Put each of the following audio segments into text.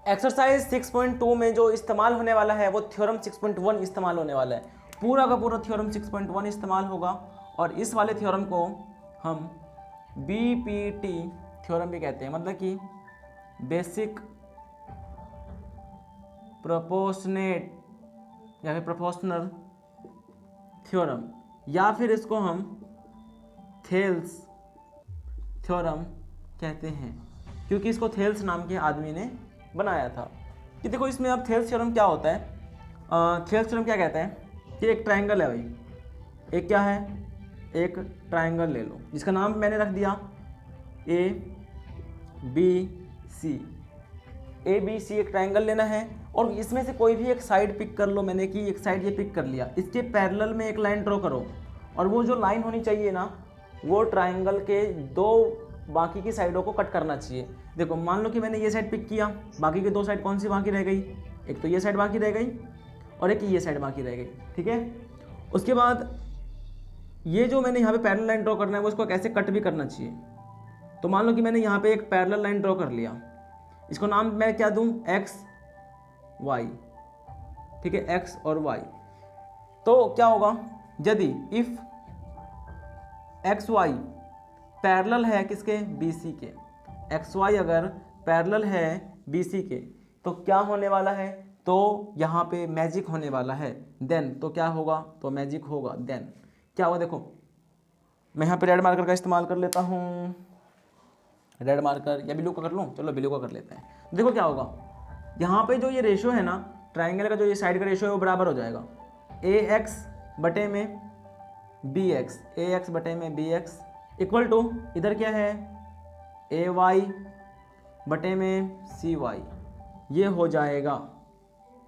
Exercise 6.2 में जो इस्तेमाल होने वाला है वो थ्योरम 6.1 इस्तेमाल होने वाला है। पूरा का पूरा थ्योरम 6.1 इस्तेमाल होगा और इस वाले थ्योरम को हम BPT थ्योरम भी कहते हैं, मतलब कि बेसिक प्रोपोर्शनेट या फिर प्रोपोर्शनल थ्योरम, या फिर इसको हम थेल्स थ्योरम कहते हैं, क्योंकि इसको थेल्स नाम के आदमी ने बनाया था। कि देखो इसमें अब थेल्स थ्योरम क्या होता है, थेल्स थ्योरम क्या कहते हैं कि एक ट्रायंगल है भाई, एक क्या है, एक ट्रायंगल ले लो जिसका नाम मैंने रख दिया ABC। ABC एक ट्रायंगल लेना है और इसमें से कोई भी एक साइड पिक कर लो, मैंने कि एक साइड ये पिक कर लिया, इसके पैरेलल में एक लाइन ड्रॉ करो और वो जो लाइन होनी चाहिए ना वो ट्रायंगल के दो बाकी की साइडों को कट करना चाहिए। देखो मान लो कि मैंने ये साइड पिक किया, बाकी की दो साइड कौन सी बाकी रह गई, एक तो ये साइड बाकी रह गई और एक ये साइड बाकी रह गई, ठीक है। उसके बाद ये जो मैंने यहाँ पे पैरेलल लाइन ड्रॉ करना है वो इसको कैसे कट भी करना चाहिए। तो मान लो कि मैंने यहाँ पे एक पैरेलल लाइन ड्रॉ कर लिया, इसको नाम मैं क्या दूँ, XY, ठीक है, X और Y। तो क्या होगा, यदि इफ XY पैरेलल है किसके, BC के, XY अगर पैरेलल है BC के तो क्या होने वाला है, तो यहाँ पे मैजिक होने वाला है। देन तो क्या होगा, तो मैजिक होगा। देन क्या होगा, देखो मैं यहाँ पे रेड मार्कर का इस्तेमाल कर लेता हूँ, रेड मार्कर या ब्लू का कर लूँ, चलो ब्लू का कर लेते हैं। देखो क्या होगा, यहाँ पे जो ये रेशो है ना ट्राइंगल का, जो ये साइड का रेशो है वो बराबर हो जाएगा AX बटे में BX, AX बटे में BX इक्वल टू इधर क्या है AY बटे में CY, ये हो जाएगा।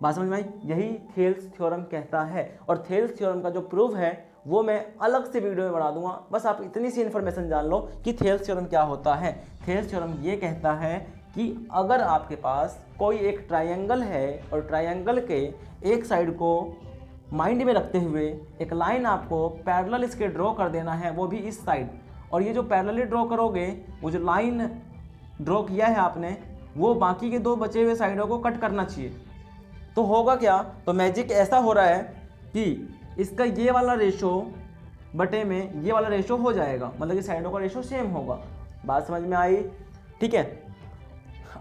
बात समझ में आई, यही थेल्स थ्योरम कहता है। और थेल्स थ्योरम का जो प्रूफ है वो मैं अलग से वीडियो में बना दूंगा, बस आप इतनी सी इन्फॉर्मेशन जान लो कि थेल्स थ्योरम क्या होता है। थेल्स थ्योरम ये कहता है कि अगर आपके पास कोई एक ट्रायंगल है और ट्रायंगल के एक साइड को माइंड में रखते हुए एक लाइन आपको पैरेलल इसके ड्रॉ कर देना है, वो भी इस साइड, और ये जो पैरेलली ड्रॉ करोगे, वो जो लाइन ड्रॉ किया है आपने वो बाकी के दो बचे हुए साइडों को कट करना चाहिए। तो होगा क्या, तो मैजिक ऐसा हो रहा है कि इसका ये वाला रेशो बटे में ये वाला रेशो हो जाएगा, मतलब कि साइडों का रेशो सेम होगा। बात समझ में आई, ठीक है।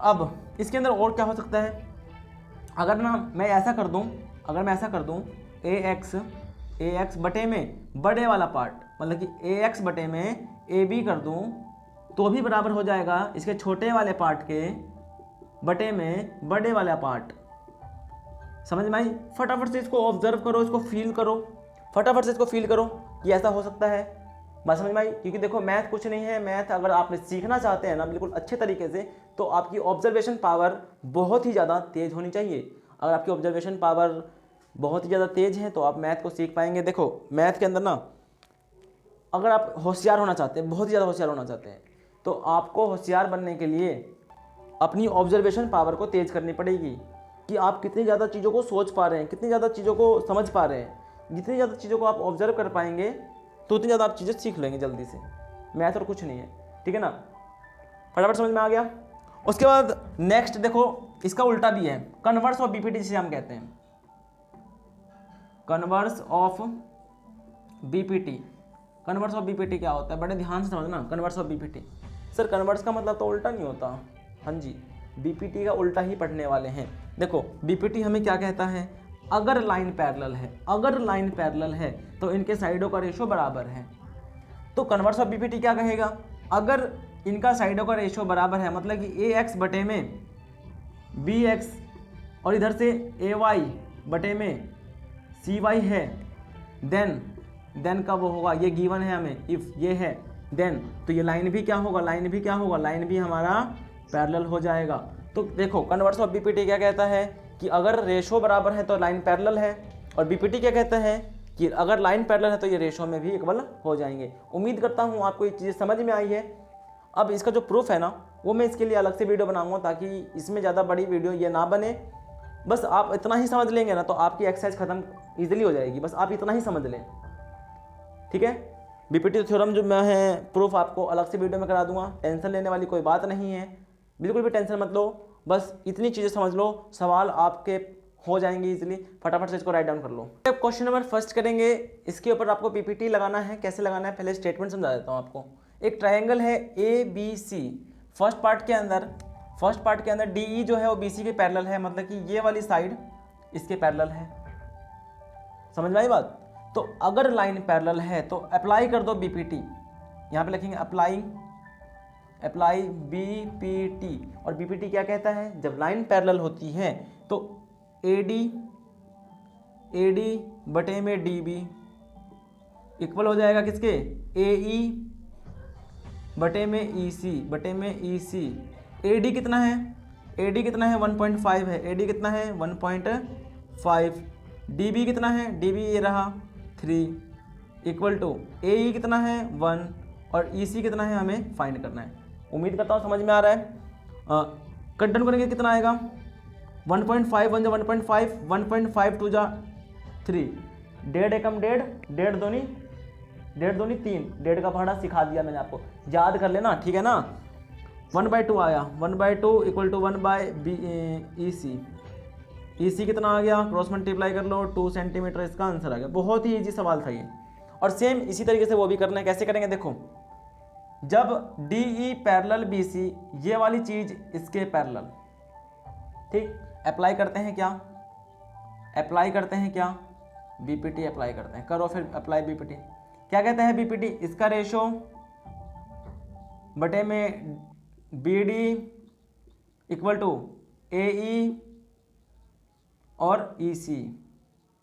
अब इसके अंदर और क्या हो सकता है, अगर ना मैं ऐसा कर दूं, अगर मैं ऐसा कर दूं AX बटे में बड़े वाला पार्ट, मतलब कि AX बटे में AB कर दूं तो भी बराबर हो जाएगा इसके छोटे वाले पार्ट के बटे में बड़े वाला पार्ट। समझ में आई, फटाफट से इसको ऑब्जर्व करो, इसको फील करो, फटाफट से इसको फील करो कि ऐसा हो सकता है। बात समझ में आई, क्योंकि देखो मैथ कुछ नहीं है, मैथ अगर आपने सीखना चाहते हैं ना बिल्कुल अच्छे तरीके से तो आपकी ऑब्जर्वेशन पावर बहुत ही ज़्यादा तेज़ होनी चाहिए। अगर आपकी ऑब्जर्वेशन पावर बहुत ही ज़्यादा तेज़ है तो आप मैथ को सीख पाएंगे। देखो मैथ के अंदर ना अगर आप होशियार होना चाहते हैं, बहुत ही ज़्यादा होशियार होना चाहते हैं, तो आपको होशियार बनने के लिए अपनी ऑब्जर्वेशन पावर को तेज़ करनी पड़ेगी कि आप कितनी ज़्यादा चीज़ों को सोच पा रहे हैं, कितनी ज़्यादा चीज़ों को समझ पा रहे हैं। जितनी ज़्यादा चीज़ों को आप ऑब्जर्व कर पाएंगे तो उतनी ज़्यादा आप चीज़ें सीख लेंगे जल्दी से। मैथ और कुछ नहीं है, ठीक है ना, फटाफट समझ में आ गया। उसके बाद नेक्स्ट देखो इसका उल्टा भी है, कन्वर्स ऑफ BPT जिसे हम कहते हैं, converse of BPT। Converse of BPT क्या होता है, बड़े ध्यान से समझना। Converse of BPT, sir converse का मतलब तो उल्टा नहीं होता, हाँ जी, BPT का उल्टा ही पढ़ने वाले हैं। देखो BPT हमें क्या कहता है, अगर लाइन पैरेलल है, अगर लाइन पैरेलल है तो इनके साइडों का रेशो बराबर है। तो कन्वर्स ऑफ BPT क्या कहेगा, अगर इनका साइडों का रेशो बराबर है, मतलब कि AX बटे में BX और इधर से AY बटे में CY है, देन का वो होगा, ये गिवन है हमें, इफ ये है देन, तो ये लाइन भी क्या होगा, लाइन भी क्या होगा, लाइन भी हमारा पैरेलल हो जाएगा। तो देखो कन्वर्स ऑफ BPT क्या कहता है कि अगर रेशो बराबर है तो लाइन पैरेलल है, और BPT क्या कहता है कि अगर लाइन पैरेलल है तो ये रेशो में भी इक्वल हो जाएंगे। उम्मीद करता हूँ आपको ये चीज़ें समझ में आई है। अब इसका जो प्रूफ है ना वो मैं इसके लिए अलग से वीडियो बनाऊंगा, ताकि इसमें ज़्यादा बड़ी वीडियो ये ना बने। बस आप इतना ही समझ लेंगे ना तो आपकी एक्सरसाइज खत्म ईजिली हो जाएगी, बस आप इतना ही समझ लें, ठीक है। BPT थ्योरम जो मैं है प्रूफ आपको अलग से वीडियो में करा दूंगा, टेंशन लेने वाली कोई बात नहीं है, बिल्कुल भी टेंशन मत लो। बस इतनी चीज़ें समझ लो, सवाल आपके हो जाएंगे इजीली। फटाफट से इसको राइट डाउन कर लो। अब क्वेश्चन नंबर फर्स्ट करेंगे, इसके ऊपर आपको पीपीटी लगाना है। कैसे लगाना है पहले स्टेटमेंट समझा देता हूँ आपको। एक ट्रायंगल है ABC, फर्स्ट पार्ट के अंदर DE जो है वो BC के पैरेलल है, मतलब कि ये वाली साइड इसके पैरेलल है। समझ में आई बात? तो अगर लाइन पैरेलल है तो अप्लाई कर दो BPT, यहाँ पे लिखेंगे अप्लाई BPT। और BPT क्या कहता है, जब लाइन पैरेलल होती है तो AD बटे में DB इक्वल हो जाएगा किसके, AE बटे में EC। AD कितना है, 1.5 है। AD कितना है, 1.5। DB कितना है, DB ये रहा 3 इक्वल टू AE कितना है 1 और EC कितना है हमें फाइंड करना है। उम्मीद करता हूँ समझ में आ रहा है। कट डाउन करेंगे कितना आएगा, 1.5 1 1.5, 1.5 2 3, 1.5 एकम 1.5, 1.5 दूनी 3, 1.5 का पहाड़ा सिखा दिया मैंने आपको, याद कर लेना, ठीक है ना। 1/2 आया, 1/2 इक्वल टू 1/EC। EC कितना आ गया, क्रॉस मल्टीप्लाई कर लो, 2 सेंटीमीटर इसका आंसर आ गया। बहुत ही इजी सवाल था ये। और सेम इसी तरीके से वो भी करना है। कैसे करेंगे देखो, जब DE पैरेलल BC, ये वाली चीज इसके पैरेलल, ठीक, अप्लाई करते हैं क्या, BPT अप्लाई करते हैं। करो फिर अप्लाई BPT। क्या कहता है BPT, इसका रेशो बटे में BD इक्वल टू AE और EC,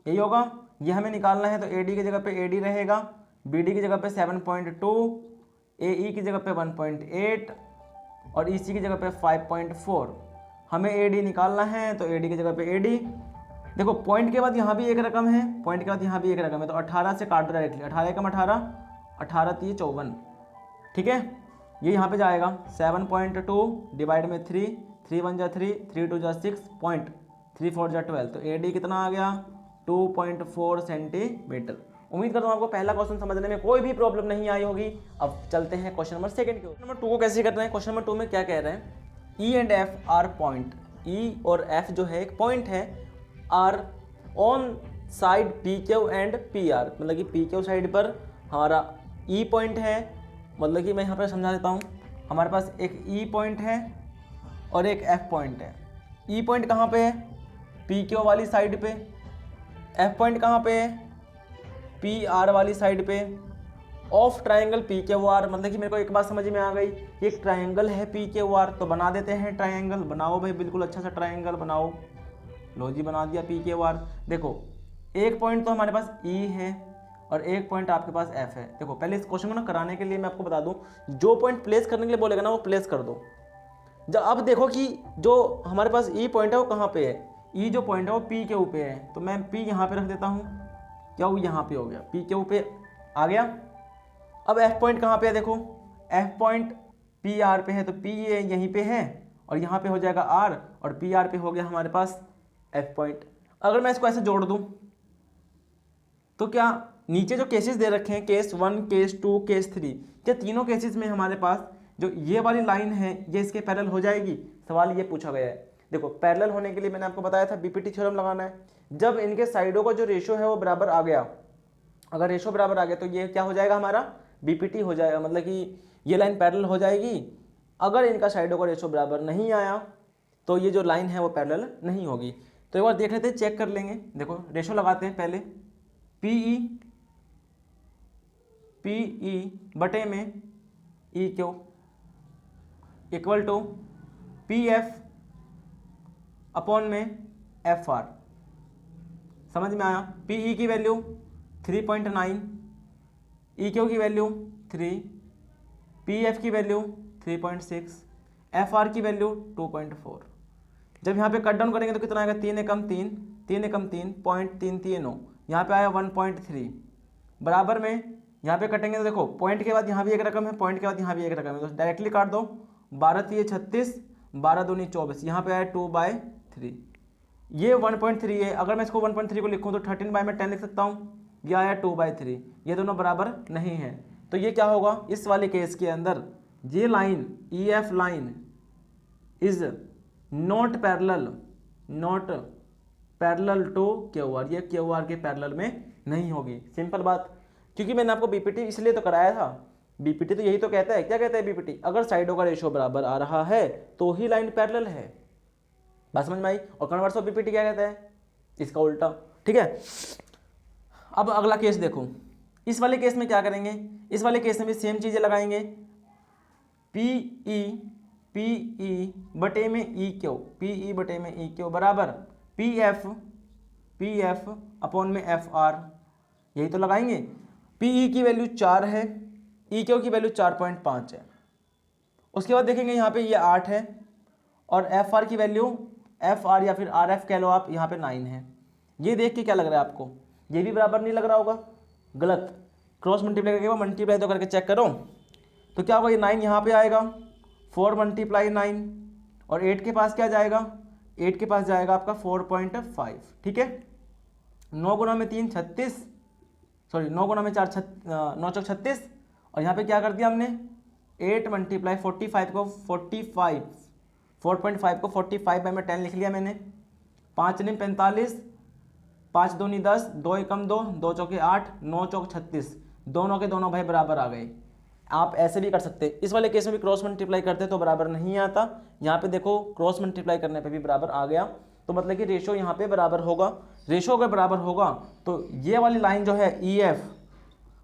यही होगा। ये हमें निकालना है तो AD की जगह पे AD रहेगा, BD की जगह पे 7.2, AE की जगह पे 1.8 और EC की जगह पे 5.4। हमें AD निकालना है तो AD की जगह पे AD। देखो पॉइंट के बाद यहाँ भी एक रकम है, तो 18 से काट दो डायरेक्टली, 18 एकम 18, 18 3 54, ठीक है। ये यहाँ पे जाएगा 7.2 डिवाइड में 3, 3 1 जा 3, 3 2 जा 6, 3 4 जा 12, तो AD कितना आ गया 2.4 सेंटीमीटर। उम्मीद करता हूँ आपको पहला क्वेश्चन समझने में कोई भी प्रॉब्लम नहीं आई होगी। अब चलते हैं क्वेश्चन नंबर सेकंड के ऊपर। नंबर 2 को कैसे करना है, क्वेश्चन नंबर 2 में क्या कह रहे हैं, E and F are point, E और F जो है एक पॉइंट है, are on side PQ and PR, मतलब कि PQ साइड पर हमारा E पॉइंट है। मतलब कि मैं यहाँ पर समझा देता हूँ, हमारे पास एक E पॉइंट है और एक F पॉइंट है। E पॉइंट कहाँ पे है, PQ वाली साइड पे। F पॉइंट कहाँ पे है, PR वाली साइड पे। ऑफ ट्राइंगल PQR, मतलब कि मेरे को एक बात समझ में आ गई, ये एक ट्राइंगल है PQR, तो बना देते हैं ट्राइंगल। बनाओ भाई, बिल्कुल अच्छा सा ट्राइंगल बनाओ। लो जी बना दिया PQR। देखो एक पॉइंट तो हमारे पास E है और एक पॉइंट आपके पास F है। देखो पहले इस क्वेश्चन को ना कराने के लिए मैं आपको बता दूं, जो पॉइंट प्लेस करने के लिए बोलेगा ना वो प्लेस कर दो। जब अब देखो कि जो हमारे पास E पॉइंट है वो कहाँ पे है, E जो पॉइंट है वो PQ पे है, तो मैं P यहाँ पे रख देता हूँ, क्या वो यहाँ पे हो गया, PQ पे आ गया। अब F पॉइंट कहाँ पे है, देखो F पॉइंट PR पे है, तो P यहीं पे है और यहाँ पे हो जाएगा R और PR पे हो गया हमारे पास F पॉइंट। अगर मैं इसको ऐसे जोड़ दूँ तो क्या नीचे जो केसेस दे रखे हैं, केस 1, केस 2, केस 3, क्या तीनों केसेस में हमारे पास जो ये वाली लाइन है ये इसके पैरेलल हो जाएगी। सवाल ये पूछा गया है। देखो पैरेलल होने के लिए मैंने आपको बताया था BPT थ्योरम लगाना है। जब इनके साइडों का जो रेशो है वो बराबर आ गया, अगर रेशो बराबर आ गया तो ये क्या हो जाएगा हमारा BPT हो जाएगा, मतलब कि ये लाइन पैरेलल हो जाएगी। अगर इनका साइडों का रेशो बराबर नहीं आया तो ये जो लाइन है वो पैरेलल नहीं होगी। तो एक बार देख लेते हैं, चेक कर लेंगे। देखो रेशो लगाते हैं पहले, PE बटे में EQ equal to PF upon में FR। समझ में आया। PE की वैल्यू 3.9, EQ की वैल्यू 3, PF की वैल्यू 3.6, FR की वैल्यू 2.4। जब यहाँ पे कट डाउन करेंगे तो कितना आएगा, 3 एकम 3, 3 एकम 3, 0.339, यहाँ पे आया 1.3। बराबर में यहाँ पे कटेंगे तो देखो पॉइंट के बाद यहाँ भी एक रकम है, पॉइंट के बाद यहाँ भी एक रकम है, तो डायरेक्टली काट दो। 12 3 36, 12 दूनी 24, यहाँ पे आया 2/3। ये 1.3 है। अगर मैं इसको 1.3 को लिखूँ तो 13/10 लिख सकता हूँ। ये आया 2/3। ये दोनों बराबर नहीं है, तो ये क्या होगा, इस वाले केस के अंदर ये line EF line is not parallel to Q R, ये क्यू आर के पैरेलल में नहीं होगी। सिंपल बात, क्योंकि मैंने आपको बीपीटी इसलिए तो कराया था, बीपीटी तो यही तो कहता है, क्या कहता है बीपीटी, अगर साइडों का रेशियो बराबर आ रहा है तो ही लाइन पैरेलल है। बात समझ में आई। और कन्वर्स ऑफ बीपीटी क्या कहता है, इसका उल्टा। ठीक है, अब अगला केस देखो। इस वाले केस में क्या करेंगे, इस वाले केस में भी सेम चीजें लगाएंगे, पीई बटे में ई क्यू, पीई बटे में ई क्यू बराबर पीएफ अपॉन में एफ आर, यही तो लगाएंगे। पीई की वैल्यू 4 है, ई क्यू की वैल्यू 4.5 है। उसके बाद देखेंगे यहाँ पे ये 8 है, और एफ आर की वैल्यू, एफ आर या फिर आर एफ कह लो आप, यहाँ पे 9 है। ये देख के क्या लग रहा है आपको, ये भी बराबर नहीं लग रहा होगा, गलत। क्रॉस मल्टीप्लाई करके मल्टीप्लाई तो करके चेक करो, तो क्या होगा, ये 9 यहाँ पे आएगा, 4 × 9, और 8 के पास क्या जाएगा, 8 के पास जाएगा आपका 4.5। ठीक है, 9 गुना में 3 36, सॉरी 9 गुना में 4 9 चौक 36, और यहाँ पे क्या कर दिया हमने, 8 × 45 को 45, 4.5 को 45 में 10 लिख लिया मैंने, 5 × 45, 5 दूनी 10, 2 एकम 2, 2 चौके 8, 9 चौक 36, दोनों के दोनों भाई बराबर आ गए। आप ऐसे भी कर सकते हैं, इस वाले केस में भी क्रॉस मल्टीप्लाई करते तो बराबर नहीं आता, यहाँ पे देखो क्रॉस मल्टीप्लाई करने पे भी बराबर आ गया, तो मतलब कि रेशो यहाँ पे बराबर होगा। रेशो अगर बराबर होगा तो ये वाली लाइन जो है ई एफ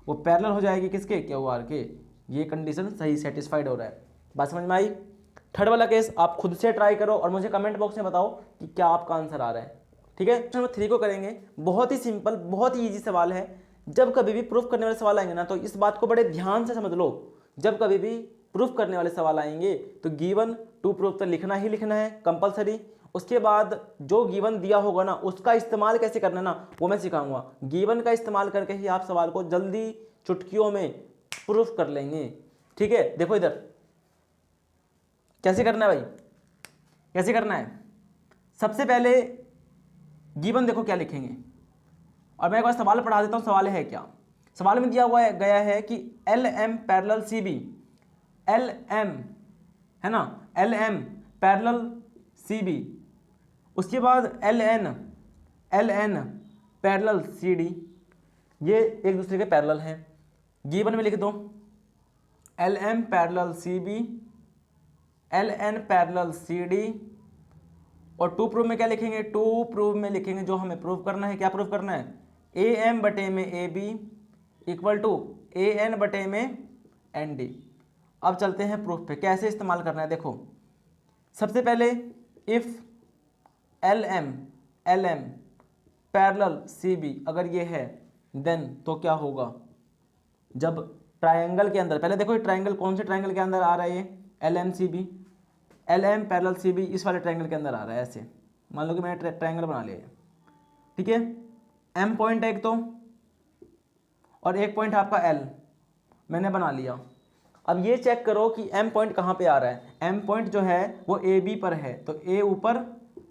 वो पैरेलल हो जाएगी किसके, क्यू आर के। ये कंडीशन सही सेटिस्फाइड हो रहा है। बात समझ में आई। थर्ड वाला केस आप खुद से ट्राई करो और मुझे कमेंट बॉक्स में बताओ कि क्या आपका आंसर आ रहा है। ठीक है, क्वेश्चन नंबर 3 को करेंगे। बहुत ही सिंपल, बहुत ही ईजी सवाल है। जब कभी भी प्रूफ करने वाले सवाल आएंगे ना, तो इस बात को बड़े ध्यान से समझ लो, जब कभी भी प्रूफ करने वाले सवाल आएंगे तो गिवन टू प्रूफ तो लिखना ही लिखना है कंपलसरी। उसके बाद जो गिवन दिया होगा ना, उसका इस्तेमाल कैसे करना ना, वो मैं सिखाऊंगा। गिवन का इस्तेमाल करके ही आप सवाल को जल्दी चुटकियों में प्रूफ कर लेंगे। ठीक है, देखो इधर कैसे करना है भाई, कैसे करना है। सबसे पहले गिवन देखो क्या लिखेंगे, और मैं एक बार सवाल पढ़ा देता हूँ। सवाल है क्या, सवाल में दिया हुआ गया है कि L M parallel C B, L M है ना, L M parallel C B, उसके बाद L N parallel C D, ये एक दूसरे के पैरेलल हैं। गिवन में लिख दो L M parallel C B, L N parallel C D, और टू प्रूफ में क्या लिखेंगे, टू प्रूफ में लिखेंगे जो हमें प्रूफ करना है। क्या प्रूफ करना है, ए एम बटे में A B equal to A N बटे में एन डी। अब चलते हैं प्रूफ पे, कैसे इस्तेमाल करना है। देखो सबसे पहले if L M parallel C B अगर ये है, देन तो क्या होगा, जब ट्रायंगल के अंदर, पहले देखो ये ट्रायंगल कौन से ट्रायंगल के अंदर आ रहा है, ये L M C B, L M parallel C B इस वाले ट्रायंगल के अंदर आ रहा है। ऐसे मान लो कि मैंने ट्रायंगल बना लिया है। ठीक है, एम पॉइंट है एक तो, और एक पॉइंट आपका एल मैंने बना लिया। अब ये चेक करो कि एम पॉइंट कहाँ पे आ रहा है। एम पॉइंट जो है वो ए बी पर है, तो ए ऊपर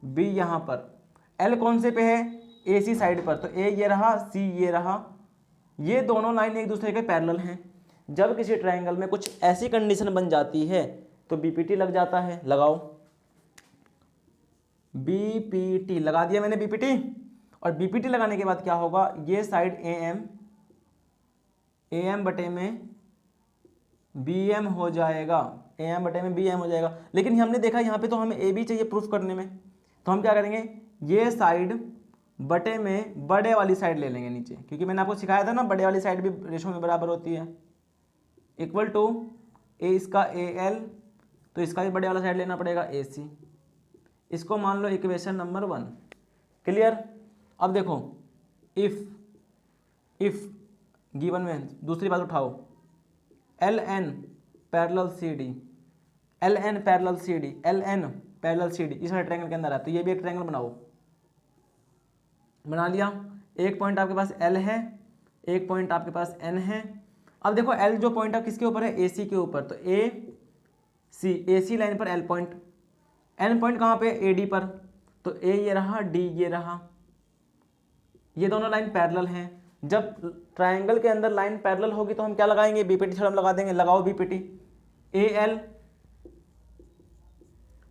बी यहाँ पर, एल कौन से पे है, ए सी साइड पर, तो ए ये रहा, सी ये रहा। ये दोनों लाइन एक दूसरे के पैरेलल हैं। जब किसी ट्रायंगल में कुछ ऐसी कंडीशन बन जाती है तो बीपीटी लग जाता है। लगाओ बीपीटी, लगा दिया मैंने बीपीटी। और बीपीटी लगाने के बाद क्या होगा, ये साइड ए एम बटे में बी एम हो जाएगा, ए एम बटे में बी एम हो जाएगा। लेकिन हमने देखा यहाँ पे तो हमें ए बी चाहिए प्रूफ करने में, तो हम क्या करेंगे, ये साइड बटे में बड़े वाली साइड ले लेंगे नीचे, क्योंकि मैंने आपको सिखाया था ना बड़े वाली साइड भी रेशो में बराबर होती है। इक्वल टू ए इसका ए एल, तो इसका भी बड़े वाला साइड लेना पड़ेगा ए सी। इसको मान लो इक्वेशन नंबर 1। क्लियर। अब देखो इफ गिवन में दूसरी बात उठाओ, L N parallel C D, L N parallel C D, L N parallel C D इस वाले ट्रायंगल के अंदर है, तो ये भी एक ट्रायंगल बनाओ। बना लिया। एक पॉइंट आपके पास एल है, एक पॉइंट आपके पास एन है। अब देखो एल जो पॉइंट है किसके ऊपर है, ए सी के ऊपर, तो ए सी लाइन पर एल पॉइंट, एन पॉइंट कहाँ पे, ए डी पर, तो ए ये रहा, डी ये रहा। ये दोनों लाइन पैरेलल हैं। जब ट्रायंगल के अंदर लाइन पैरेलल होगी तो हम क्या लगाएंगे, बीपीटी थ्योरम लगा देंगे। लगाओ बीपीटी, ए एल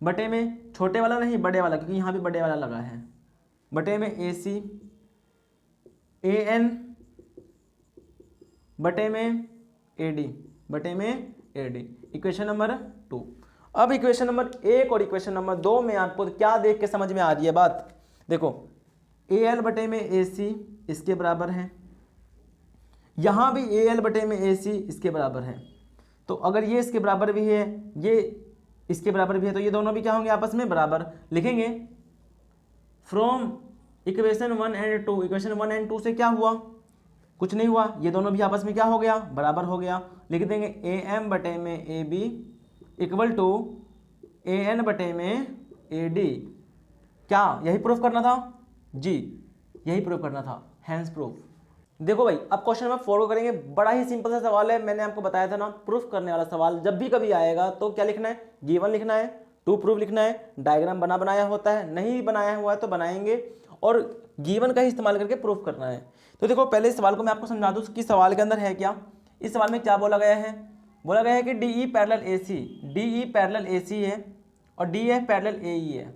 बटे में छोटे वाला नहीं बड़े वाला, क्योंकि यहाँ भी बड़े वाला लगा है, बटे में AC AN बटे में AD बटे में AD। Equation number 2। अब इक्वेशन नंबर 1 और इक्वेशन नंबर 2 में आपको क्या देख के समझ में आ रही है बात, देखो AL बटे में AC इसके बराबर है, यहाँ भी AL बटे में AC इसके बराबर है। तो अगर ये इसके बराबर भी है, ये इसके बराबर भी है, तो ये दोनों भी क्या होंगे आपस में बराबर। लिखेंगे from equation 1 and 2, equation 1 and 2 से क्या हुआ, कुछ नहीं हुआ, ये दोनों भी आपस में क्या हो गया, बराबर हो गया। लिख देंगे AM बटे में AB इक्वल टू AN बटे में AD। क्या यही प्रूफ करना था जी, यही प्रूफ करना था, हैंस प्रूफ। देखो भाई अब क्वेश्चन नंबर 4 को करेंगे। बड़ा ही सिंपल सा सवाल है, मैंने आपको बताया था ना, प्रूफ करने वाला सवाल जब भी कभी आएगा तो क्या लिखना है, गिवन लिखना है, टू प्रूफ लिखना है, डायग्राम बना बनाया होता है, नहीं बनाया हुआ है तो बनाएंगे, और गिवन का ही इस्तेमाल करके प्रूफ करना है। तो देखो पहले इस सवाल को मैं आपको समझा दूँ कि सवाल के अंदर है क्या। इस सवाल में क्या बोला गया है, बोला गया है कि DE parallel AC, DE parallel AC है और DF पैरेलल AE है।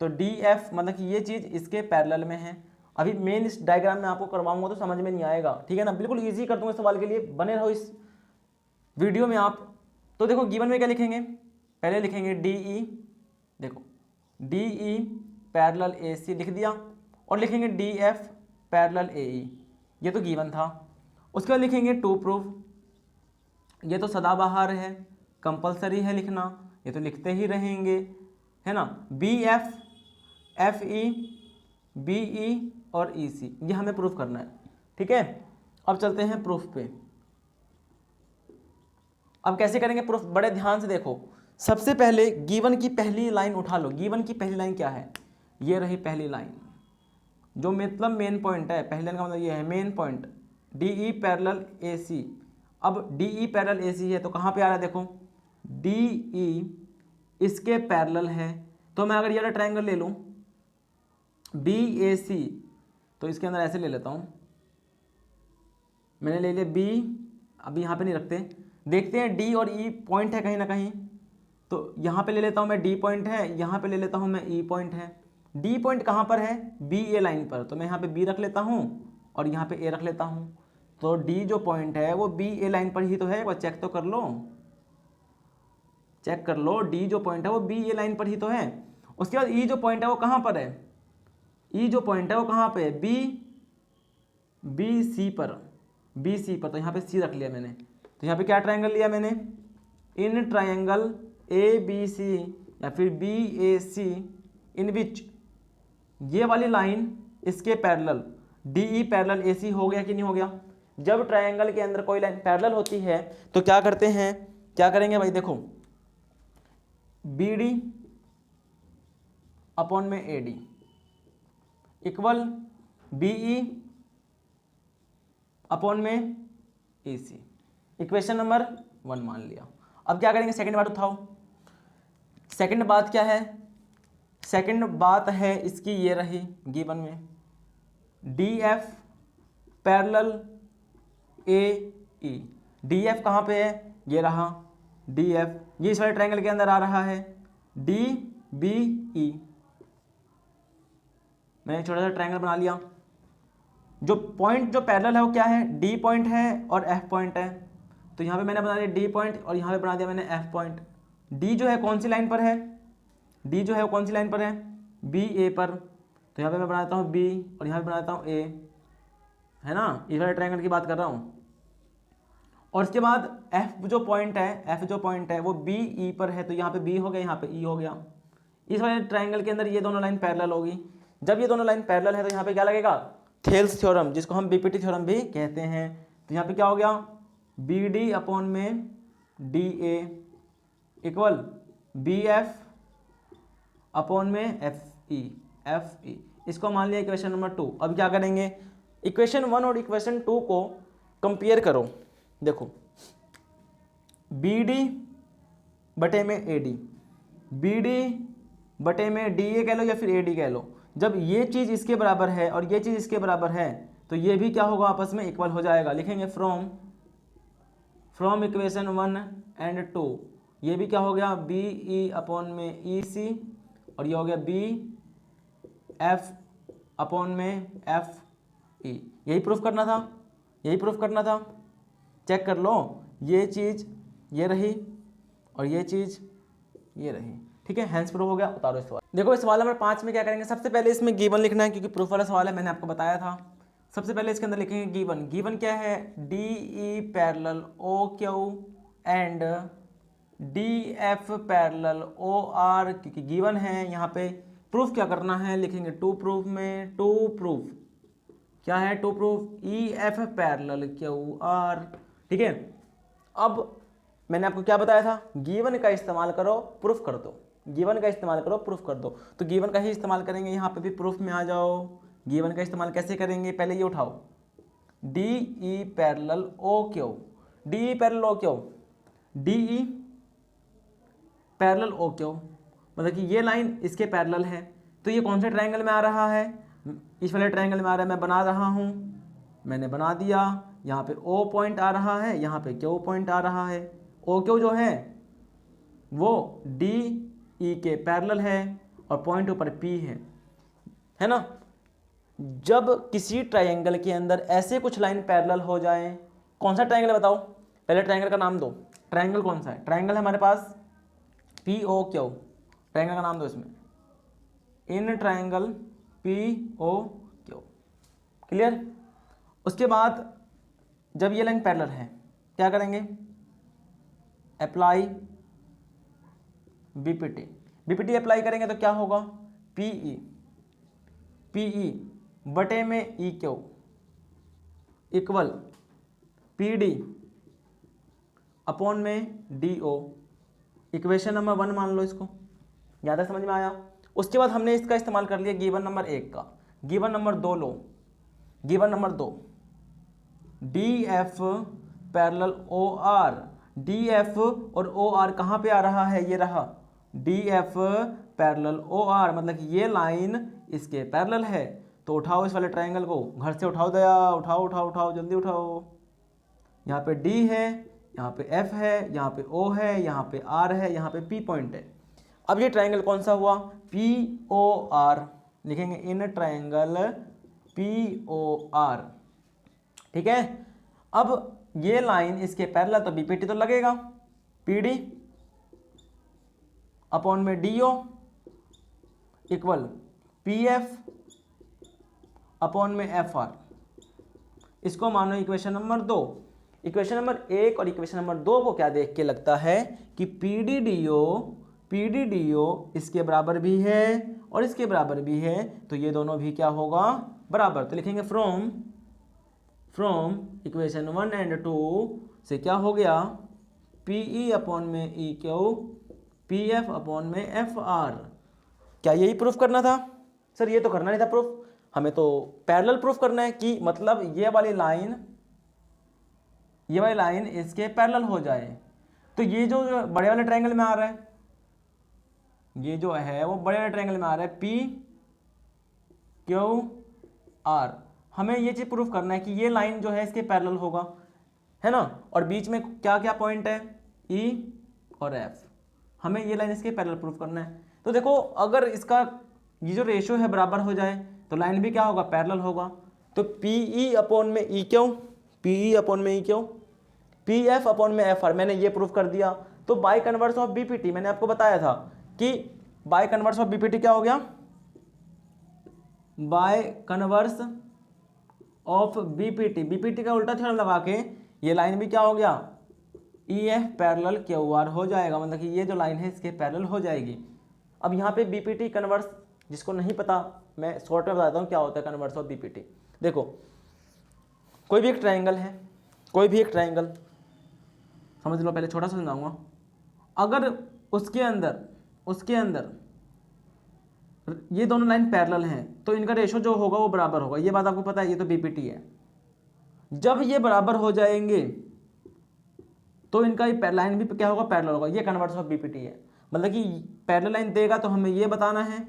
तो DF मतलब कि ये चीज़ इसके पैरेलल में है। अभी मेन इस डायग्राम में आपको करवाऊंगा तो समझ में नहीं आएगा, ठीक है ना, बिल्कुल इजी कर दूंगा सवाल के लिए, बने रहो इस वीडियो में आप। तो देखो गिवन में क्या लिखेंगे, पहले लिखेंगे DE, देखो DE पैरेलल AC लिख दिया, और लिखेंगे DF पैरेलल AE, ये तो गिवन था। उसके बाद लिखेंगे टू प्रूफ, ये तो सदाबहार है, कंपलसरी है लिखना, ये तो लिखते ही रहेंगे, है ना। BF FE BE और EC ये हमें प्रूफ करना है, ठीक है। अब चलते हैं प्रूफ पे। अब कैसे करेंगे प्रूफ, बड़े ध्यान से देखो। सबसे पहले गिवन की पहली लाइन उठा लो। गिवन की पहली लाइन क्या है, ये रही पहली लाइन, जो मतलब मेन पॉइंट है। पहली लाइन का मतलब ये है main point, DE parallel AC। अब DE पैरेलल AC है तो कहाँ पे आ रहा है, देखो DE इसके पैरेलल है, तो मैं अगर ये वाला ट्रायंगल ले लूँ BAC, तो इसके अंदर ऐसे ले लेता हूँ, मैंने ले लिया B, अभी यहाँ पे नहीं रखते, देखते हैं D और E पॉइंट है कहीं ना कहीं, तो यहाँ पे ले लेता हूँ मैं D पॉइंट है, यहाँ पे ले लेता हूँ मैं E पॉइंट है। D पॉइंट कहाँ पर है, BA लाइन पर, तो मैं यहाँ पे B रख लेता हूँ और यहाँ पे A रख लेता हूँ। तो D जो पॉइंट है वो BA लाइन पर ही तो है, वो चेक तो कर लो, चेक कर लो, D जो पॉइंट है वो BA लाइन पर ही तो है। उसके बाद E जो पॉइंट है वो कहाँ पर है, E जो पॉइंट है वो कहाँ पे है, BC पर, BC पर, तो यहाँ पे C रख लिया मैंने। तो यहाँ पे क्या ट्रायंगल लिया मैंने, इन ट्रायंगल ABC या फिर BAC इन विच, ये वाली लाइन इसके पैरेलल DE पैरेलल AC हो गया कि नहीं हो गया। जब ट्रायंगल के अंदर कोई लाइन पैरेलल होती है तो क्या करते हैं, क्या करेंगे भाई, देखो BD अपॉन में AD इक्वल BE अपॉन में AC। इक्वेशन नंबर 1 मान लिया। अब क्या करेंगे, सेकंड बात उठाओ। सेकंड बात क्या है, सेकंड बात है इसकी ये रही गिवन में, DF पैरेलल AE। DF कहाँ पे है, ये रहा DF, ये इस वाले ट्रायंगल के अंदर आ रहा है, DBE। मैंने छोटा सा ट्रायंगल बना लिया। जो पॉइंट जो पैरेलल है वो क्या है, D पॉइंट है और F पॉइंट है। तो यहाँ पे मैंने बना दिया D पॉइंट और यहाँ पे बना दिया मैंने F पॉइंट। D जो है कौन सी लाइन पर है, D जो है वो कौन सी लाइन पर है, BA पर। तो यहाँ पे मैं बनाता हूँ B और यहाँ पे बनाता हूँ A, है ना, इस वाले ट्रायंगल की बात कर रहा हूँ। और इसके बाद F जो पॉइंट है, F जो पॉइंट है वो BE पर है, तो यहाँ पे B हो गया, यहाँ पे E हो गया। इस वाले ट्रायंगल के अंदर ये दोनों लाइन पैरेलल होगी। जब ये दोनों लाइन पैरेलल है तो यहाँ पे क्या लगेगा, थेल्स थ्योरम, जिसको हम BPT थ्योरम भी कहते हैं। तो यहाँ पे क्या हो गया, BD अपॉन में DA इक्वल BF अपॉन में FE। इसको मान लिया इक्वेशन नंबर 2। अब क्या करेंगे, इक्वेशन 1 और इक्वेशन 2 को कंपेयर करो। देखो BD बटे में AD, BD बटे में DA कह लो या फिर AD कह लो, जब ये चीज़ इसके बराबर है और ये चीज़ इसके बराबर है तो ये भी क्या होगा, आपस में इक्वल हो जाएगा। लिखेंगे फ्रॉम इक्वेशन 1 एंड 2 ये भी क्या हो गया बी ई अपॉन में ई सी, और ये हो गया बी एफ अपॉन में एफ ई। यही प्रूफ करना था, यही प्रूफ करना था। चेक कर लो, ये चीज़ ये रही और ये चीज़ ये रही, ठीक है, हैंस प्रूफ हो गया। उतारो इस सवाल। देखो इस सवाल नंबर 5 में क्या करेंगे, सबसे पहले इसमें गिवन लिखना है क्योंकि प्रूफ वाला सवाल है, मैंने आपको बताया था। सबसे पहले इसके अंदर लिखेंगे गिवन। गिवन क्या है, D E parallel O Q and D F parallel O R, क्योंकि गिवन है। यहाँ पे प्रूफ क्या करना है, लिखेंगे टू प्रूफ में, टू प्रूफ क्या है, to proof E F parallel Q R, ठीक है। अब मैंने आपको क्या बताया था, गिवन का इस्तेमाल करो प्रूफ कर दो, गिवन का इस्तेमाल करो प्रूफ कर दो। तो गिवन का ही इस्तेमाल करेंगे, यहाँ पे भी प्रूफ में आ जाओ। गिवन का इस्तेमाल कैसे करेंगे, पहले ये उठाओ, D E parallel O Q, D E parallel O Q, D E parallel O Q, मतलब कि ये लाइन इसके पैरेलल है। तो ये कौन से ट्रायंगल में आ रहा है, इस वाले ट्रायंगल में आ रहा है। मैं बना रहा हूँ, मैंने बना दिया। यहाँ पे ओ पॉइंट आ रहा है, यहाँ पे क्यू पॉइंट आ रहा है। ओ क्यू जो है वो डी ई के पैरेलल है और पॉइंट ऊपर पी है ना। जब किसी ट्रायंगल के अंदर ऐसे कुछ लाइन पैरेलल हो जाए, कौन सा ट्रायंगल बताओ, पहले ट्रायंगल का नाम दो। ट्रायंगल कौन सा है, ट्रायंगल है हमारे पास पी ओ क्यू, ट्रायंगल का नाम दो इसमें, in triangle P O Q, clear. उसके बाद जब ये लाइन पैरेलल है क्या करेंगे, अप्लाई बीपीटी, बीपीटी अप्लाई करेंगे तो क्या होगा, पीई, पीई बटे में E Q equal PD upon में डी ओ। इक्वेशन नंबर 1 मान लो इसको, ज़्यादा समझ में आया। उसके बाद हमने इसका इस्तेमाल कर लिया गिवन नंबर 1 का। गिवन नंबर 2 लो, given number 2 D F parallel O R, D F और ओ आर कहाँ पे आ रहा है, ये रहा D F parallel O R, मतलब कि ये लाइन इसके पैरेलल है। तो उठाओ इस वाले ट्रायंगल को, घर से उठाओ दया, उठाओ उठाओ उठाओ जल्दी उठाओ। यहाँ पे डी है, यहाँ पे एफ है, यहाँ पे ओ है, यहाँ पे आर है, यहाँ पे पी पॉइंट है। अब ये ट्रायंगल कौन सा हुआ, पी ओ आर, लिखेंगे in triangle P O R, ठीक है। अब ये लाइन इसके पैरेलल तो बीपीटी तो लगेगा, पीडी अपॉन में डीओ इक्वल पीएफ अपॉन में एफ आर। इसको मानो इक्वेशन नंबर 2। इक्वेशन नंबर 1 और इक्वेशन नंबर 2 को क्या देख के लगता है कि पीडी डीओ इसके बराबर भी है और इसके बराबर भी है, तो ये दोनों भी क्या होगा, बराबर। तो लिखेंगे फ्रॉम इक्वेशन 1 एंड 2 से क्या हो गया, पीई अपॉन में E Q, P F upon में एफ आर। क्या यही प्रूफ करना था, सर ये तो करना नहीं था प्रूफ, हमें तो पैरेलल प्रूफ करना है कि मतलब ये वाली लाइन इसके पैरेलल हो जाए। तो ये जो बड़े वाले ट्रायंगल में आ रहा है, ये जो है वो बड़े वाले ट्रायंगल में आ रहा है पी क्यू आर। हमें ये चीज़ प्रूफ करना है कि ये लाइन जो है इसके पैरेलल होगा, है ना। और बीच में क्या क्या पॉइंट है, ई और एफ, हमें ये लाइन इसके पैरेलल प्रूफ करना है। तो देखो अगर इसका ये जो रेशियो है बराबर हो जाए तो लाइन भी क्या होगा, पैरेलल होगा। तो पी ई अपॉन में E Q, P E upon में E Q, P F upon में एफ आर, मैंने ये प्रूफ कर दिया। तो बाय कन्वर्स ऑफ बीपीटी मैंने आपको बताया था कि बाय कन्वर्स ऑफ बीपीटी क्या हो गया, by converse of BPT, BPT का उल्टा थ्योरम लगा के ये लाइन भी क्या हो गया, ई एफ पैरेलल क्यू आर हो जाएगा, मतलब कि ये जो लाइन है इसके पैरेलल हो जाएगी। अब यहाँ पे बीपीटी कन्वर्स, जिसको नहीं पता मैं शॉर्ट में बताता हूँ क्या होता है कन्वर्स ऑफ बीपीटी। देखो कोई भी एक ट्रायंगल है, कोई भी एक ट्रायंगल समझ लो, पहले छोटा सा समझाऊंगा। अगर उसके अंदर ये दोनों लाइन पैरेलल हैं तो इनका रेशो जो होगा वो बराबर होगा, ये बात आपको पता है, ये तो बीपीटी है। जब ये बराबर हो जाएंगे तो इनका लाइन भी क्या होगा, पैरेलल होगा। ये कन्वर्स ऑफ बीपीटी है, मतलब कि पैरेलल लाइन देगा तो हमें ये बताना है,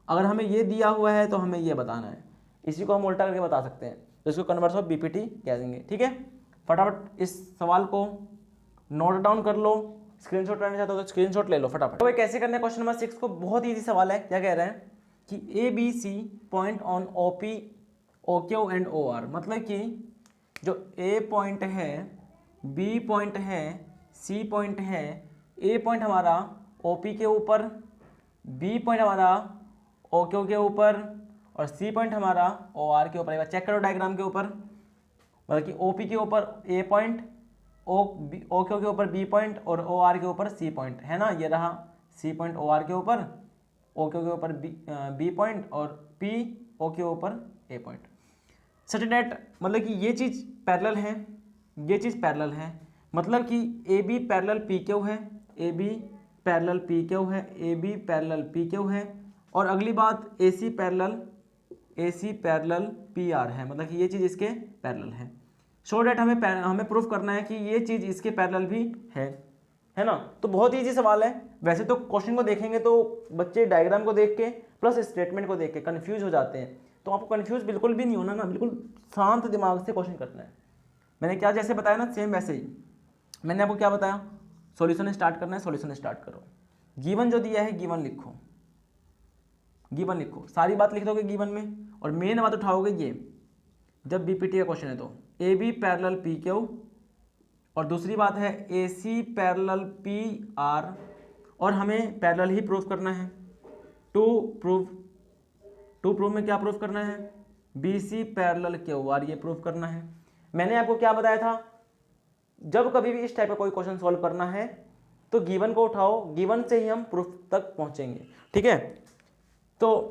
अगर हमें ये दिया हुआ है तो हमें ये बताना है। इसी को हम उल्टा करके बता सकते हैं, तो इसको कन्वर्स ऑफ बीपीटी कह देंगे, ठीक है। फटाफट इस सवाल को नोट डाउन कर लो स्क्रीनशॉट लेना चाहते हो तो स्क्रीनशॉट ले लो फटाफट। तो कैसे करना है क्वेश्चन नंबर 6 को, बहुत ईजी सवाल है। क्या कह रहे हैं कि A B C point on O P O Q and O R, मतलब कि जो ए पॉइंट है, बी पॉइंट है, सी पॉइंट है, ए पॉइंट हमारा ओ पी के ऊपर, बी पॉइंट हमारा ओ क्यू के ऊपर और सी पॉइंट हमारा ओ आर के ऊपर। चेक करो डायग्राम के ऊपर, मतलब कि ओ पी के ऊपर ए पॉइंट, ओ क्यू के ऊपर बी पॉइंट और ओ आर के ऊपर सी पॉइंट, है ना। ये रहा सी पॉइंट ओ आर के ऊपर, ओ क्यू के ऊपर बी पॉइंट और पी ओ के ऊपर ए पॉइंट। सच डेट मतलब कि ये चीज़ पैरेलल है, ये चीज़ पैरेलल है, मतलब कि A B parallel P Q है, A B parallel P Q है, A B parallel P Q है। और अगली बात A C parallel P R है, मतलब कि ये चीज़ इसके पैरेलल है। शो डेट हमें प्रूफ करना है कि ये चीज़ इसके पैरेलल भी है ना। तो बहुत ईजी सवाल है। वैसे तो क्वेश्चन को देखेंगे तो बच्चे डायग्राम को देख के प्लस स्टेटमेंट को देख के कंफ्यूज हो जाते हैं, तो आपको कंफ्यूज बिल्कुल भी नहीं होना ना, बिल्कुल शांत दिमाग से क्वेश्चन करना है। मैंने क्या जैसे बताया ना सेम वैसे ही मैंने आपको क्या बताया, सॉल्यूशन स्टार्ट करना है, सॉल्यूशन स्टार्ट करो। गिवन जो दिया है गिवन लिखो, गिवन लिखो, सारी बात लिख दोगे गिवन में और मेन बात उठाओगे ये जब बीपीटी का क्वेश्चन है तो A B parallel P Q और दूसरी बात है A C parallel P R और हमें पैरेलल ही प्रूफ करना है। टू प्रूफ में क्या प्रूफ करना है, B C parallel Q R, ये प्रूफ करना है। मैंने आपको क्या बताया था, जब कभी भी इस टाइप का कोई क्वेश्चन सॉल्व करना है तो गिवन को उठाओ, गिवन से ही हम प्रूफ तक पहुंचेंगे, ठीक है। तो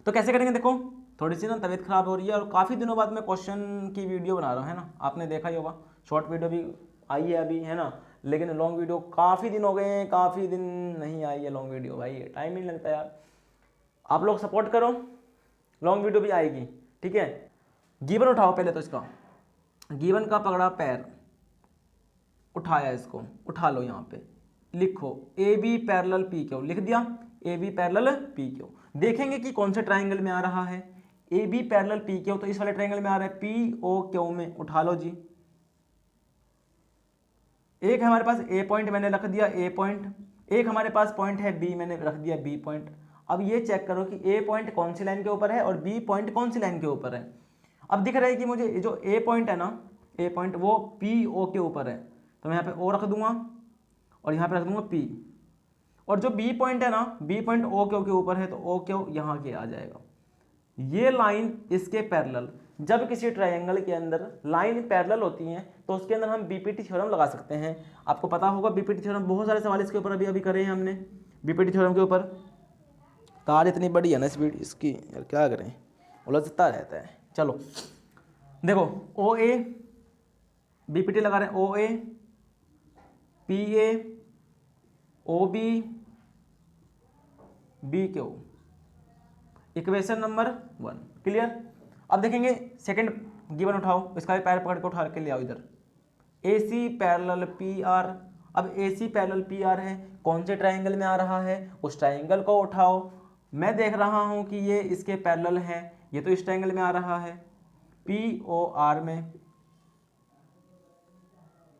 कैसे करेंगे, देखो थोड़ी सी ना तबीयत खराब हो रही है और काफ़ी दिनों बाद मैं क्वेश्चन की वीडियो बना रहा हूँ, है ना। आपने देखा ही होगा, शॉर्ट वीडियो भी आई है अभी, है ना, लेकिन लॉन्ग वीडियो काफ़ी दिन हो गए हैं, काफ़ी दिन नहीं आई है लॉन्ग वीडियो, भाई टाइम ही नहीं लगता यार। आप लोग सपोर्ट करो, लॉन्ग वीडियो भी आएगी, ठीक है। गिवन उठाओ पहले तो, इसका गिवन का पकड़ा पैर उठाया, इसको उठा लो, यहाँ पे लिखो A B parallel P Q, लिख दिया A B parallel P Q. देखेंगे कि कौन से ट्राइंगल में आ रहा है, A B parallel P Q तो इस वाले ट्राइंगल में आ रहा है, पी ओ क्यू में, उठा लो जी। एक हमारे पास ए पॉइंट मैंने रख दिया ए पॉइंट, एक हमारे पास पॉइंट है बी, मैंने रख दिया बी पॉइंट। अब ये चेक करो कि ए पॉइंट कौन सी लाइन के ऊपर है और बी पॉइंट कौन सी लाइन के ऊपर है। अब दिख रहा है कि मुझे जो ए पॉइंट है ना, ए पॉइंट वो पी ओ के ऊपर है, तो मैं यहाँ पे ओ रख दूंगा और यहाँ पे रख दूंगा पी। और जो बी पॉइंट है ना, बी पॉइंट ओ क्यू के ऊपर है, तो ओ क्यू यहाँ के आ जाएगा। ये लाइन इसके पैरेलल, जब किसी ट्रायंगल के अंदर लाइन पैरेलल होती हैं तो उसके अंदर हम बीपीटी थ्योरम लगा सकते हैं। आपको पता होगा बीपीटी थ्योरम, बहुत सारे सवाल इसके ऊपर अभी करे हैं हमने बीपीटी थ्योरम के ऊपर। कार इतनी बड़ी है ना स्पीड इसकी, यार क्या करें, उलझता रहता है। चलो देखो, ओ ए बीपीटी लगा रहे हैं, O A P A O B B Q, equation number 1 clear. अब देखेंगे सेकंड गिवन उठाओ, इसका भी पैर पकड़ के उठा के ले आओ इधर, ए सी पैरेलल पी आर। अब ए सी पैरेलल पी आर है, कौन से ट्राइंगल में आ रहा है, उस ट्राइंगल को उठाओ। मैं देख रहा हूं कि ये इसके पैरेलल है, ये तो इस ट्राइंगल में आ रहा है, पी ओ आर में,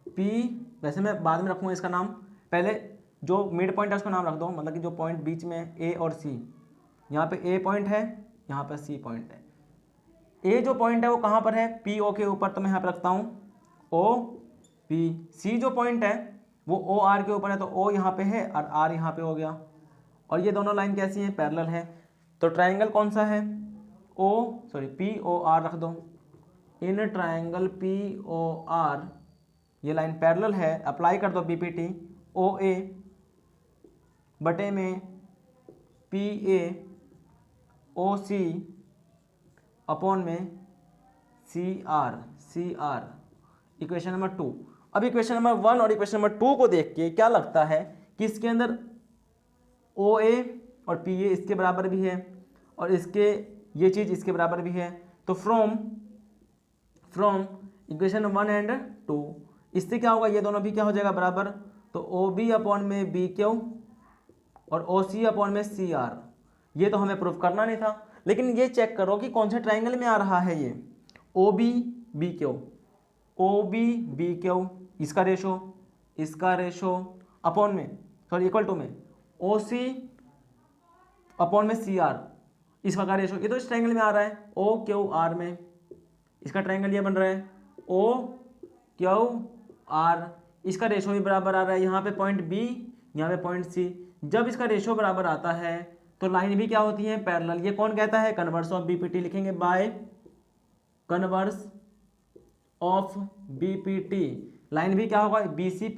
पी वैसे मैं बाद में रखूंगा इसका नाम, पहले जो मिड पॉइंट है उसका नाम रख दो, मतलब कि जो पॉइंट बीच में ए और सी, यहाँ पे ए पॉइंट है, यहाँ पे सी पॉइंट है। ए जो पॉइंट है वो कहाँ पर है, पी ओ के ऊपर, तो मैं यहाँ पे रखता हूँ ओ पी। सी जो पॉइंट है वो ओ आर के ऊपर है, तो ओ यहाँ पे है और आर यहाँ पे हो गया। और ये दोनों लाइन कैसी हैं, पैरेलल है। तो ट्राइंगल कौन सा है, पी ओ आर रख दो। In triangle P O R ये लाइन पैरेलल है, अप्लाई कर दो बीपीटी, ओ ए बटे में P A O C upon में सी आर, इक्वेशन नंबर 2। अब इक्वेशन नंबर 1 और इक्वेशन नंबर 2 को देख के क्या लगता है कि इसके अंदर ओ ए और पी ए इसके बराबर भी है और इसके ये चीज़ इसके बराबर भी है। तो फ्रॉम इक्वेशन 1 एंड 2 इससे क्या होगा, ये दोनों भी क्या हो जाएगा बराबर, तो ओ बी अपॉन में बी क्यू और ओ सी अपॉन में सी आर। ये तो हमें प्रूफ करना नहीं था, लेकिन ये चेक करो कि कौन से ट्राइंगल में आ रहा है, ये O B B Q, O B B Q इसका रेशो अपॉन में सॉरी इक्वल टू में OC अपॉन में CR, इस प्रकार रेशो, ये तो इस ट्रायंगल में आ रहा है OQR में, इसका ट्रायंगल ये बन रहा है OQR, इसका रेशो भी बराबर आ रहा है, यहाँ पे पॉइंट B, यहाँ पे पॉइंट C। जब इसका रेशो बराबर आता है तो लाइन भी क्या होती है, पैरेलल। ये कौन कहता है, कन्वर्स ऑफ BPT लिखेंगे, by converse of BPT। Line भी क्या होगा, BC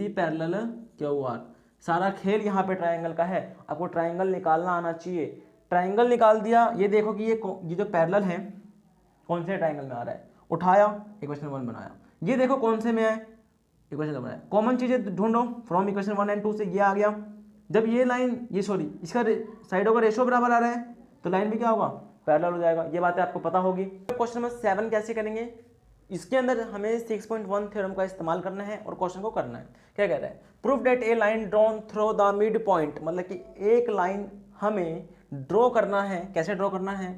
पैरेलल QR। सारा खेल यहाँ पे ट्रायंगल का है, आपको ट्रायंगल निकालना आना चाहिए। ट्रायंगल निकाल दिया, ये देखो कि ये जो पैरेलल है कौन से ट्रायंगल में आ रहा है, उठाया इक्वेशन 1 बनाया। ये देखो कौन से में है, इक्वेशन बनाया। कॉमन चीजें ढूंढो फ्रॉम इक्वेशन 1 एंड 2 से, ये आ गया। जब ये लाइन इसका साइडों का रेशो बराबर आ रहा है तो लाइन भी क्या होगा, पैरेलल हो जाएगा। ये बातें आपको पता होगी। क्वेश्चन नंबर 7 कैसे करेंगे, इसके अंदर हमें 6.1 थ्योरम का इस्तेमाल करना है और क्वेश्चन को करना है। क्या कहता है, prove that A line drawn through the mid point, मतलब कि एक लाइन हमें ड्रॉ करना है। कैसे ड्रॉ करना है,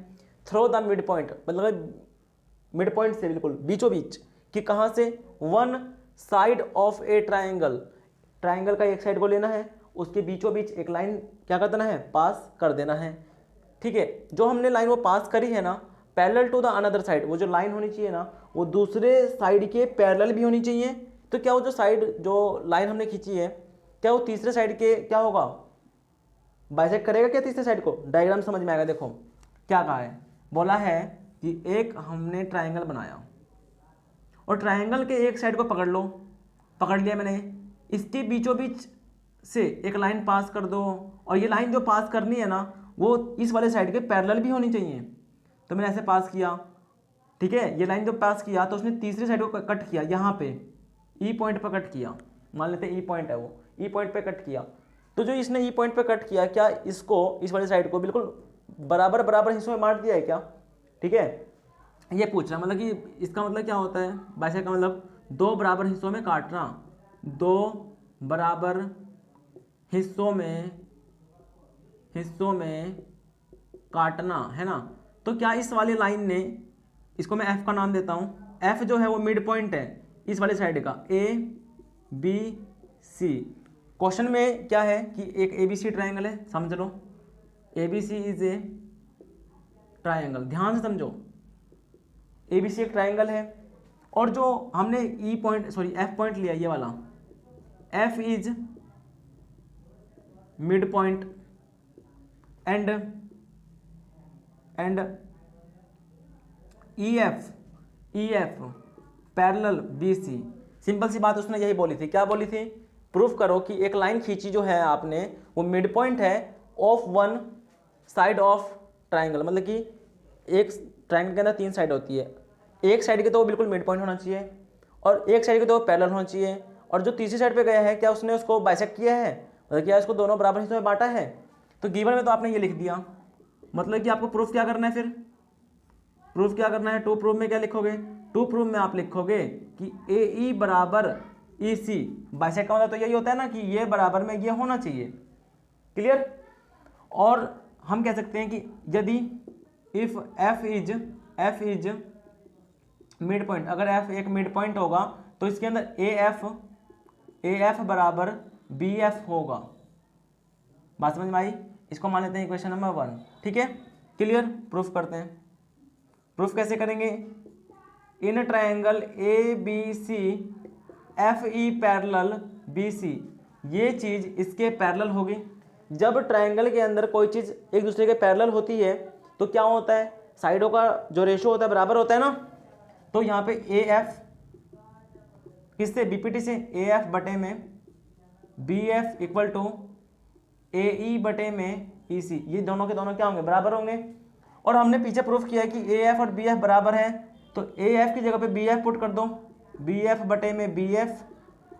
थ्रू द मिड पॉइंट, मतलब मिड पॉइंट से बिल्कुल बीचों बीच, कि कहाँ से, one side of A triangle, triangle का एक साइड को लेना है, उसके बीचों बीच एक लाइन क्या कर देना है, पास कर देना है। ठीक है, जो हमने लाइन वो पास करी है ना, parallel to the another side, वो जो लाइन होनी चाहिए ना वो दूसरे साइड के पैरेलल भी होनी चाहिए। तो क्या वो जो साइड, जो लाइन हमने खींची है, क्या वो तीसरे साइड के क्या होगा, बाइसेक्ट करेगा क्या तीसरे साइड को। डायग्राम समझ में आएगा। देखो क्या कहा है, बोला है कि एक हमने ट्राइंगल बनाया और ट्राइंगल के एक साइड को पकड़ लो, पकड़ लिया मैंने, इसके बीचों बीच से एक लाइन पास कर दो, और ये लाइन जो पास करनी है ना वो इस वाले साइड के पैरेलल भी होनी चाहिए। तो मैंने ऐसे पास किया, ठीक है, ये लाइन जो पास किया तो उसने तीसरी साइड को कट किया, यहाँ पे ई पॉइंट पर कट किया, मान लेते ई पॉइंट है वो, ई पॉइंट पे कट किया। तो जो इसने ई पॉइंट पे कट किया, क्या इसको, इस वाली साइड को बिल्कुल बराबर बराबर हिस्सों में बांट दिया है क्या। ठीक है, ये पूछ रहा, मतलब कि इसका मतलब क्या होता है, बाइसेक्ट का मतलब दो बराबर हिस्सों में काटना, दो बराबर हिस्सों में काटना है ना। तो क्या इस वाली लाइन ने, इसको मैं एफ का नाम देता हूँ, एफ जो है वो मिड पॉइंट है इस वाली साइड का, ए बी सी। क्वेश्चन में क्या है कि एक ए बी सी ट्राइंगल है, समझ लो, A B C is a triangle, ध्यान से समझो, ए बी सी एक ट्राइंगल है, और जो हमने E point sorry F point लिया, ये वाला F is mid point and E F parallel B C. Simple सी बात उसने यही बोली थी, क्या बोली थी, प्रूफ करो कि एक लाइन खींची जो है आपने वो मिड पॉइंट है of one side of triangle, मतलब कि एक ट्राइंगल के अंदर तीन साइड होती है, एक साइड के तो वो बिल्कुल मिड पॉइंट होना चाहिए और एक साइड के तो वो पैरेलल होना चाहिए, और जो तीसरी साइड पे गया है क्या उसने उसको बाइसेक्ट किया है, मतलब क्या इसको दोनों बराबर हिस्सों में बांटा है। तो गिवन में तो आपने ये लिख दिया, मतलब कि आपको प्रूफ क्या करना है, फिर प्रूफ क्या करना है, टू प्रूफ में क्या लिखोगे, टू प्रूफ में आप लिखोगे कि ए ई बराबर ई सी, बाइसेक्ट का मतलब तो यही होता है ना कि ये बराबर में ये होना चाहिए, क्लियर। और हम कह सकते हैं कि यदि if F is mid point, अगर एफ एक मिड पॉइंट होगा तो इसके अंदर ए एफ बराबर बी एफ होगा। बात समझ में आई, इसको मान लेते हैं इक्वेशन नंबर 1। ठीक है, क्लियर। प्रूफ करते हैं, प्रूफ कैसे करेंगे, in triangle A B C F E parallel B C, ये चीज इसके पैरेलल होगी। जब ट्राइंगल के अंदर कोई चीज एक दूसरे के पैरेलल होती है तो क्या होता है, साइडों का जो रेशो होता है बराबर होता है ना। तो यहाँ पे ए एफ किससे, बीपीटी से, ए एफ बटे में बी एफ इक्वल टू ए ई बटे में ई सी, ये दोनों के दोनों क्या होंगे, बराबर होंगे। और हमने पीछे प्रूफ किया कि ए एफ और बी एफ बराबर है, तो ए एफ की जगह पे बी एफ पुट कर दो, बी एफ बटे में बी एफ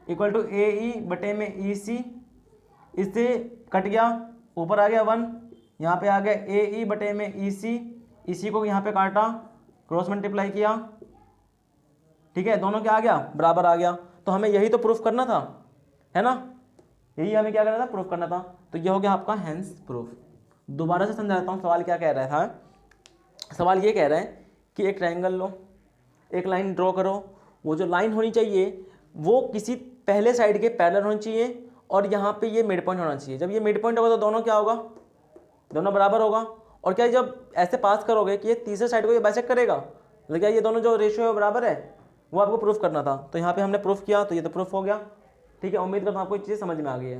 इक्वल टू ए ई बटे में ई सी, इससे कट गया, ऊपर आ गया 1, यहाँ पे आ गया ए ई बटे में ई सी, इसी को यहाँ पे काटा, क्रॉस मल्टीप्लाई किया, ठीक है, दोनों क्या आ गया, बराबर आ गया। तो हमें यही तो प्रूफ करना था, है ना, यही हमें क्या करना था, प्रूफ करना था। तो ये हो गया आपका हेंस प्रूफ। दोबारा से समझाता हूँ, सवाल क्या कह रहा था। सवाल ये कह रहा है कि एक ट्रायंगल लो, एक लाइन ड्रॉ करो वो जो लाइन होनी चाहिए वो किसी पहले साइड के पैरेलल होनी चाहिए और यहाँ पे ये मिड पॉइंट होना चाहिए। जब ये मिड पॉइंट होगा तो दोनों क्या होगा, दोनों बराबर होगा। और क्या जब ऐसे पास करोगे कि ये तीसरे साइड को ये बाइसेक्ट करेगा, मतलब क्या ये दोनों जो रेशियो है बराबर है, वो आपको प्रूफ करना था। तो यहाँ पे हमने प्रूफ किया, तो ये तो प्रूफ हो गया। ठीक है, उम्मीद करता हूँ आपको ये चीज़ समझ में आ गई है।